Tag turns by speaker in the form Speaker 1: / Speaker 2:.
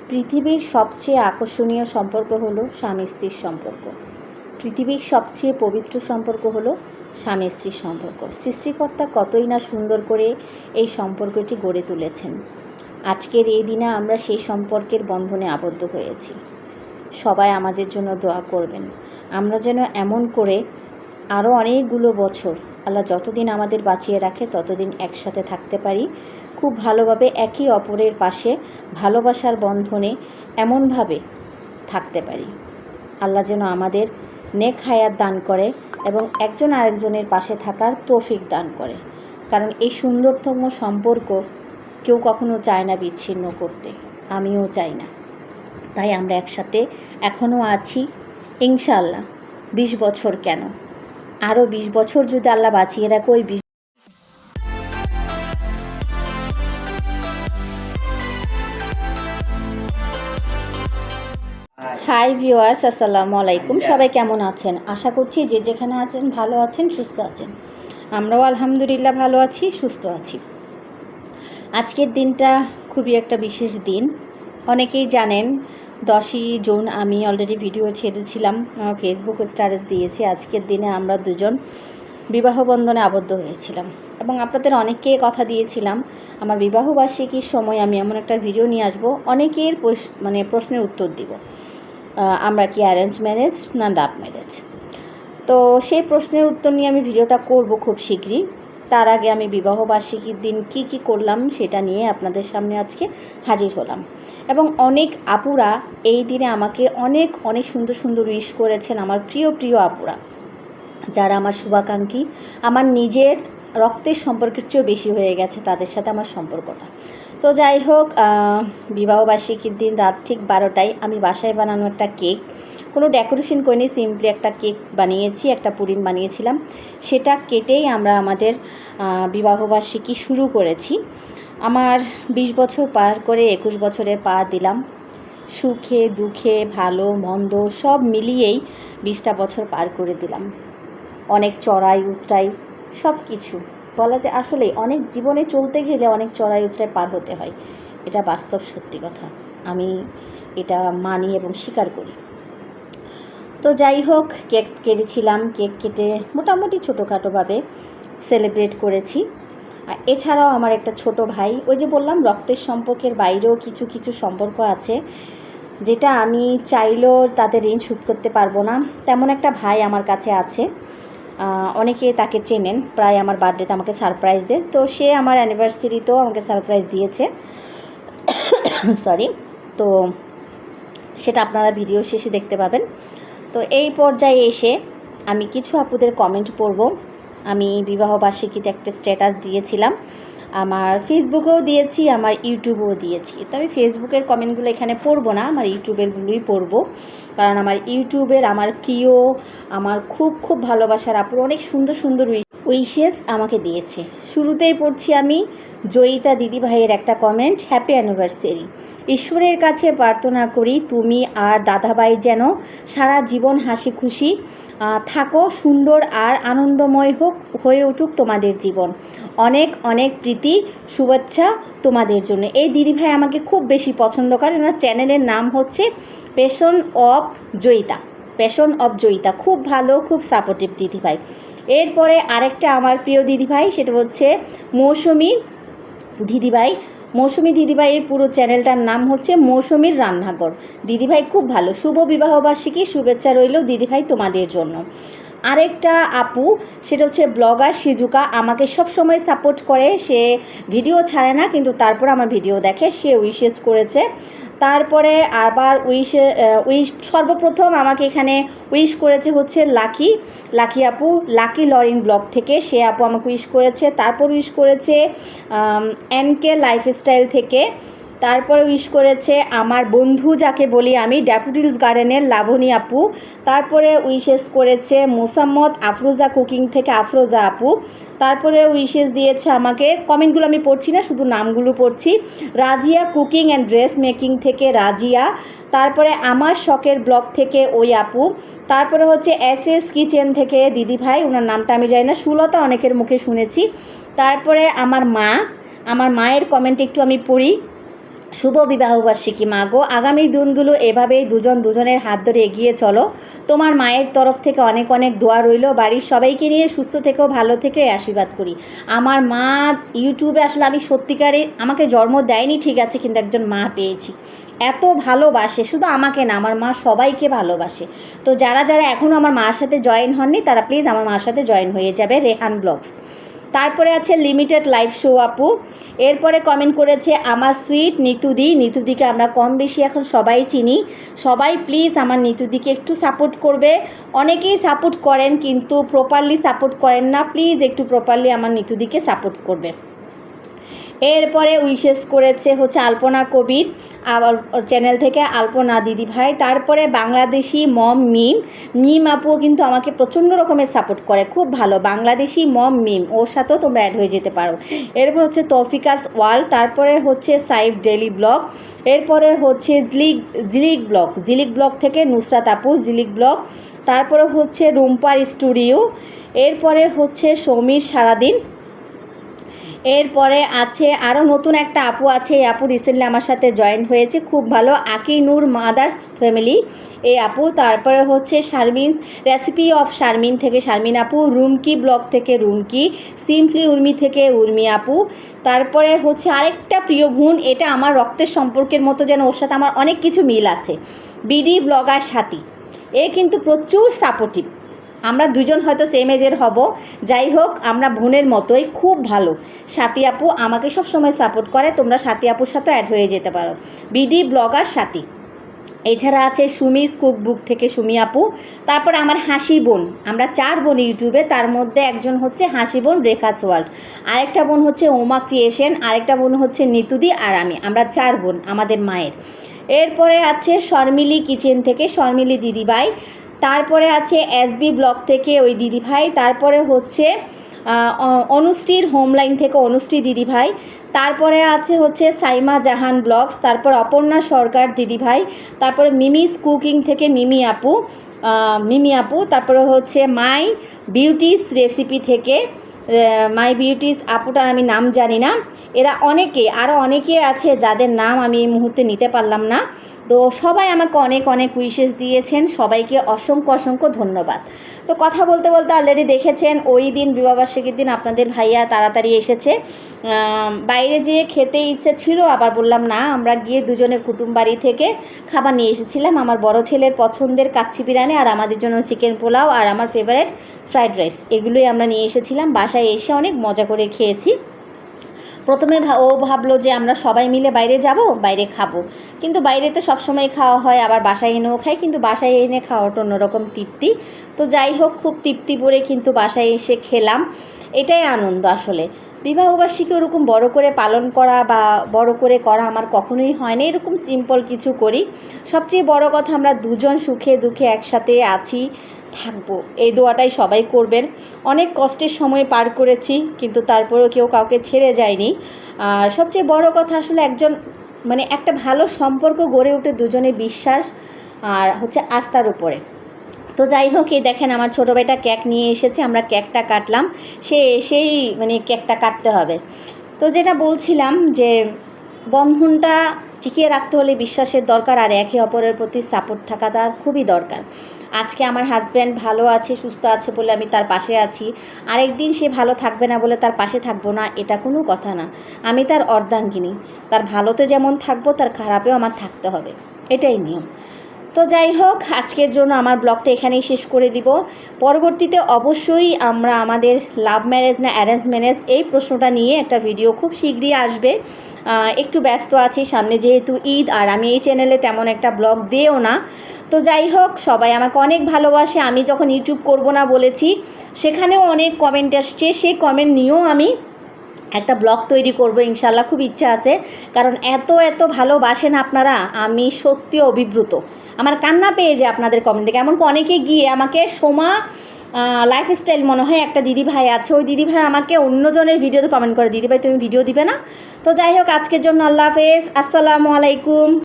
Speaker 1: পৃথিবীর সবচেয়ে আকর্ষণীয় সম্পর্ক হলো স্বামী স্ত্রীর সম্পর্ক। পৃথিবীর সবচেয়ে পবিত্র সম্পর্ক হলো স্বামী স্ত্রীর সম্পর্ক। সৃষ্টিকর্তা কতই না সুন্দর করে এই সম্পর্কটি গড়ে তুলেছেন। আজকের এই দিনে আমরা সেই সম্পর্কের বন্ধনে আবদ্ধ হয়েছি। সবাই আমাদের জন্য দোয়া করবেন, আমরা যেন এমন করে আরও অনেকগুলো বছর আল্লাহ যতদিন আমাদের বাঁচিয়ে রাখে ততদিন একসাথে থাকতে পারি, খুব ভালোভাবে একে অপরের পাশে ভালোবাসার বন্ধনে এমনভাবে থাকতে পারি। আল্লাহ যেন আমাদের নেক হায়াত দান করে এবং একজন আরেকজনের পাশে থাকার তৌফিক দান করে, কারণ এই সুন্দরতম সম্পর্ক কেউ কখনো চায় না বিচ্ছিন্ন করতে, আমিও চাই না। তাই আমরা একসাথে এখনও আছি, ইনশাআল্লাহ 20 বছর কেন, আরও 20 বছর যদি আল্লাহ বাঁচিয়ে রাখে ওই হাই ভিউয়ার্স, আসসালামু আলাইকুম। সবাই কেমন আছেন? আশা করছি যে যেখানে আছেন ভালো আছেন, সুস্থ আছেন। আমরাও আলহামদুলিল্লাহ ভালো আছি, সুস্থ আছি। আজকের দিনটা খুবই একটা বিশেষ দিন। অনেকেই জানেন 10ই জুন আমি অলরেডি ভিডিও ছেড়েছিলাম, ফেসবুক স্ট্যাটাস দিয়েছি। আজকের দিনে আমরা দুজন বিবাহ বন্ধনে আবদ্ধ হয়েছিলাম এবং আপনাদের অনেককে কথা দিয়েছিলাম আমার বিবাহবার্ষিকীর সময় আমি এমন একটা ভিডিও নিয়ে আসবো, অনেকের প্রশ্নের উত্তর দিব, আমরা কি অ্যারেঞ্জ ম্যারেজ না লাভ ম্যারেজ। তো সেই প্রশ্নের উত্তর নিয়ে আমি ভিডিওটা করব খুব শীঘ্রই। তার আগে আমি বিবাহবার্ষিকীর দিন কি করলাম সেটা নিয়ে আপনাদের সামনে আজকে হাজির হলাম। এবং অনেক আপুরা এই দিনে আমাকে অনেক সুন্দর সুন্দর উইশ করেছেন, আমার প্রিয় আপুরা, যারা আমার শুভাকাঙ্ক্ষী, আমার নিজের রক্তের সম্পর্কের চেয়েও বেশি হয়ে গেছে তাদের সাথে আমার সম্পর্কটা। তো যাই হোক, বিবাহবার্ষিকীর দিন রাত ঠিক 12টায় আমি বাসায় বানানো একটা কেক, কোনো ডেকোরেশন করিনি, সিম্পলি একটা কেক বানিয়েছি, একটা পুডিং বানিয়েছিলাম, সেটা কেটেই আমরা আমাদের বিবাহবার্ষিকী শুরু করেছি। আমার 20 বছর পার করে 21 বছরে পা দিলাম। সুখে দুঃখে ভালো মন্দ সব মিলিয়েই 20টা বছর পার করে দিলাম। অনেক চড়াই উতরাই সব কিছু বলা যায়, আসলে অনেক জীবনে চলতে গেলে অনেক চড়াই উতরাই পার হতে হয়, এটা বাস্তব সত্যি কথা, আমি এটা মানি এবং স্বীকার করি। তো যাই হোক, কেক কেটেছিলাম, কেক কেটে মোটামুটি ছোটোখাটোভাবে সেলিব্রেট করেছি। এছাড়াও আমার একটা ছোট ভাই, ওই যে বললাম রক্তের সম্পর্কের বাইরেও কিছু সম্পর্ক আছে যেটা আমি চাইলেও তাদের ঋণ শোধ করতে পারবো না, তেমন একটা ভাই আমার কাছে আছে। অনেকে তাকে চেনেন, প্রায় আমার বার্থডেতে আমাকে সারপ্রাইজ দেয়, তো সে আমার অ্যানিভার্সারিতেও আমাকে সারপ্রাইজ দিয়েছে সরি। তো সেটা আপনারা ভিডিও শেষে দেখতে পাবেন। তো এই পর্যায়ে এসে আমি কিছু আপুদের কমেন্ট পড়ব। আমি বিবাহবার্ষিকীতে একটা স্ট্যাটাস দিয়েছিলাম, আমার ফেসবুকেও দিয়েছি, আমার ইউটিউবেও দিয়েছি। তো আমি ফেসবুকের কমেন্টগুলো এখানে পড়বো না, আমার ইউটিউবেরগুলোই পড়বো, কারণ আমার ইউটিউবের আমার প্রিয়, আমার খুব ভালোবাসার আপুর অনেক সুন্দর উইশেস আমাকে দিয়েছে। শুরুতেই পড়ছি আমি জয়িতা দিদি ভাইয়ের একটা কমেন্ট, হ্যাপি অ্যানিভার্সারি। ঈশ্বরের কাছে প্রার্থনা করি তুমি আর দাদাভাই যেন সারা জীবন হাসি খুশি থাকো, সুন্দর আর আনন্দময় হয়ে উঠুক তোমাদের জীবন। অনেক প্রীতি শুভেচ্ছা তোমাদের জন্য। এই দিদিভাই আমাকে খুব বেশি পছন্দ করে, ওনার চ্যানেলের নাম হচ্ছে প্যাশন অফ জয়িতা। খুব ভালো, খুব সাপোর্টিভ দিদিভাই। এরপরে আরেকটা আমার প্রিয় দিদিভাই, সেটা হচ্ছে মৌসুমি দিদিভাইয়ের পুরো চ্যানেলটার নাম হচ্ছে মৌসুমির রান্নাঘর। দিদিভাই খুব ভালো, শুভ বিবাহবার্ষিকী শুভেচ্ছা রইল দিদিভাই তোমাদের জন্য। আরেকটা আপু, সেটা হচ্ছে ব্লগার সিজুকা, আমাকে সব সময় সাপোর্ট করে, সে ভিডিও ছাড়ে না কিন্তু তারপর আমার ভিডিও দেখে, সে উইশেজ করেছে। তারপরে আবার উইশ সর্বপ্রথম আমাকে এখানে উইশ করেছে হচ্ছে লাকি আপু, লাকি লরিন ব্লগ থেকে, সে আপু আমাকে উইশ করেছে। তারপর উইশ করেছে এনকে লাইফস্টাইল থেকে। তারপরে উইশ করেছে আমার বন্ধু যাকে বলি আমি, ড্যাফোডিলস গার্ডেনের লাবণী আপু। তারপরে উইশেস করেছে মোসাম্মদ আফরোজা কুকিং থেকে আফরোজা আপু। তারপরে উইশেস দিয়েছে আমাকে, কমেন্টগুলো আমি পড়ছি না, শুধু নামগুলো পড়ছি, Razia cooking and dress making থেকে রাজিয়া। তারপরে আমার শখের ব্লগ থেকে ওই আপু। তারপরে হচ্ছে এস কিচেন থেকে দিদিভাই, ওনার নামটা আমি জানি না, সুলতা অনেকের মুখে শুনেছি। তারপরে আমার মায়ের কমেন্ট একটু আমি পড়ি। শুভ বিবাহবার্ষিকী মা গো, আগামী দিনগুলো এভাবেই দুজন দুজনের হাত ধরে এগিয়ে চলো। তোমার মায়ের তরফ থেকে অনেক অনেক দোয়া রইল। বাড়ির সবাইকে নিয়ে সুস্থ থেকেও ভালো থেকে আশীর্বাদ করি। আমার মা ইউটিউবে আসলে আমি সত্যিকারে, আমাকে জন্ম দেয়নি ঠিক আছে, কিন্তু একজন মা পেয়েছি, এত ভালোবাসে, শুধু আমাকে না আমার মা সবাইকে ভালোবাসে। তো যারা যারা এখনও আমার মার সাথে জয়েন হননি তারা প্লিজ আমার মার সাথে জয়েন হয়ে যাবে, রেহান ব্লগস। তারপরে আছে লিমিটেড লাইভ শো আপু। এরপরে কমেন্ট করেছে আমার সুইট নিতুদি। নিতুদিকে আমরা কম বেশি এখন সবাই চিনি। সবাই প্লিজ আমার নিতুদিকে একটু সাপোর্ট করবে। অনেকেই সাপোর্ট করেন কিন্তু প্রপারলি সাপোর্ট করেন না, প্লিজ একটু প্রপারলি আমার নিতুদিকে সাপোর্ট করবে। এরপরে উইশেস করেছে হচ্ছে আলপনা কবির, আবার চ্যানেল থেকে আলপনা দিদি ভাই। তারপরে বাংলাদেশি মম মিম আপুও কিন্তু আমাকে প্রচণ্ড রকমের সাপোর্ট করে, খুব ভালো। বাংলাদেশি মম মিম, ওর সাথেও তোমরা অ্যাড হয়ে যেতে পারো। এরপর হচ্ছে তৌফিকাস ওয়ার্ল্ড, তারপরে হচ্ছে সাইফ ডেলি ব্লগ, এরপরে হচ্ছে জিলিক ব্লগ থেকে নুসরাত আপু জিলিক ব্লগ, তারপরে হচ্ছে রুম্পার স্টুডিও, এরপরে হচ্ছে সমীর সারাদিন। এরপরে আছে আরও নতুন একটা আপু আছে, এই আপু রিসেন্টলি আমার সাথে জয়েন হয়েছে, খুব ভালো, আকিনুর মাদার্স ফ্যামিলি এই আপু। তারপরে হচ্ছে শারমিন রেসিপি অফ শারমিন থেকে শারমিন আপু, রুমকি ব্লগ থেকে রুমকি, সিম্পলি উর্মি থেকে উর্মি আপু। তারপরে হচ্ছে আরেকটা প্রিয় বোন, এটা আমার রক্তের সম্পর্কের মতো, যেন ওর সাথে আমার অনেক কিছু মিল আছে, বিডি ব্লগার সাথী। এ কিন্তু প্রচুর সাপোর্টিভ, আমরা দুজন হয়তো সেম এজের হব, যাই হোক আমরা বোনের মতোই, খুব ভালো। সাথী আপু আমাকে সব সময় সাপোর্ট করে, তোমরা সাথী আপুর সাথে অ্যাড হয়ে যেতে পারো, বিডি ব্লগার সাথী। এছাড়া আছে সুমিস কুকবুক থেকে সুমি আপু। তারপর আমার হাসি বোন, আমরা 4 বোন ইউটিউবে, তার মধ্যে একজন হচ্ছে হাসি বোন রেখাস ওয়ার্ল্ড, আরেকটা বোন হচ্ছে ওমা ক্রিয়েশন, আরেকটা বোন হচ্ছে নিতুদি, আর আমরা 4 বোন আমাদের মায়ের। এরপরে আছে শর্মিলি কিচেন থেকে শর্মিলি দিদিভাই, তারপরে আছে এসবি ব্লগ থেকে ওই দিদিভাই, তারপরে হচ্ছে অনুশ্রীর হোমলাইন থেকে অনুশ্রী দিদিভাই, তারপরে আছে হচ্ছে সাইমা জাহান ব্লগস, তারপর অপর্ণা সরকার দিদিভাই, তারপরে মিমিস কুকিং থেকে মিমি আপু, তারপরে হচ্ছে মাই বিউটিস রেসিপি থেকে মাই বিউটিস আপুটার আমি নাম জানি না। এরা আরও অনেকে আছে যাদের নাম আমি এই মুহূর্তে নিতে পারলাম না। তো সবাই আমাকে অনেক অনেক উইশেস দিয়েছেন, সবাইকে অসংখ্য অসংখ্য ধন্যবাদ। তো কথা বলতে বলতে অলরেডি দেখেছেন ওই দিন বিবাহবার্ষিকীর দিন আপনাদের ভাইয়া তাড়াতাড়ি এসেছে, বাইরে যেয়ে খেতে ইচ্ছে ছিল, আবার বললাম না, আমরা গিয়ে দুজনে কুটুম বাড়ি থেকে খাবার নিয়ে এসেছিলাম। আমার বড় ছেলের পছন্দের কাচ্চি বিরিয়ানি, আর আমাদের জন্য চিকেন পোলাও, আর আমার ফেভারিট ফ্রাইড রাইস, এগুলোই আমরা নিয়ে এসেছিলাম। বাসায় এসে অনেক মজা করে খেয়েছি। প্রথমে ও ভাবলো যে আমরা সবাই মিলে বাইরে যাব, বাইরে খাবো, কিন্তু বাইরে তো সবসময় খাওয়া হয়, আবার বাসায় এনেও খাই, কিন্তু বাসায় এনে খাওয়াটা অন্যরকম তৃপ্তি। তো যাই হোক, খুব তৃপ্তি করে কিন্তু বাসায় এসে খেলাম, এটাই আনন্দ আসলে। বিবাহবার্ষিকী ওরকম বড় করে পালন করা বা বড় করে করা আমার কখনোই হয় না, এরকম সিম্পল কিছু করি। সবচেয়ে বড় কথা আমরা দুজন সুখে দুঃখে একসাথে আছি, থাকবো, এই দোয়াটাই সবাই করবেন। অনেক কষ্টের সময় পার করেছি, কিন্তু তারপরেও কেউ কাউকে ছেড়ে যায়নি। আর সবচেয়ে বড় কথা আসলে একটা ভালো সম্পর্ক গড়ে ওঠে দুজনের বিশ্বাস আর হচ্ছে আস্থার উপরে। তো যাই হোক, এই দেখেন আমার ছোটো ভাইটা কেক নিয়ে এসেছে, আমরা কেকটা কাটলাম, সেই কেকটা কাটতে হবে। তো যেটা বলছিলাম যে বন্ধনটা টিকিয়ে রাখতে হলে বিশ্বাসের দরকার, আর একে অপরের প্রতি সাপোর্ট থাকা তার খুবই দরকার। আজকে আমার হাজব্যান্ড ভালো আছে সুস্থ আছে বলে আমি তার পাশে আছি, আরেকদিন সে ভালো থাকবে না বলে তার পাশে থাকবো না, এটা কোনো কথা না। আমি তার অর্ধাঙ্গিনী, তার ভালোতে যেমন থাকবো তার খারাপেও আমার থাকতে হবে, এটাই নিয়ম। তো যাই হোক, আজকের জন্য আমার ব্লগটা এখানেই শেষ করে দিব। পরবর্তীতে অবশ্যই আমরা আমাদের লাভ ম্যারেজ না অ্যারেঞ্জ ম্যারেজ এই প্রশ্নটা নিয়ে একটা ভিডিও খুব শীঘ্রই আসবে। একটু ব্যস্ত আছি সামনে যেহেতু ঈদ, আর আমি এই চ্যানেলে তেমন একটা ব্লগ দিও না। তো যাই হোক, সবাই আমাকে অনেক ভালোবাসে। আমি যখন ইউটিউব করব না বলেছি, সেখানেও অনেক কমেন্ট আসছে, সেই কমেন্ট নিয়েও আমি একটা ব্লগ তৈরি করব ইনশাল্লাহ, খুব ইচ্ছা আছে। কারণ এত ভালোবাসেন আপনারা, আমি সত্যি অভিভূত, আমার কান্না পেয়ে যায় আপনাদের কমেন্ট থেকে। এমনকি অনেকে গিয়ে আমাকে সোমা লাইফস্টাইল মনে হয় একটা দিদিভাই আছে, ওই দিদিভাই আমাকে অন্যজনের ভিডিওতে কমেন্ট করে, দিদিভাই তুমি ভিডিও দিবে না। তো যাই হোক, আজকের জন্য আল্লাহ হাফেজ, আসসালামু আলাইকুম।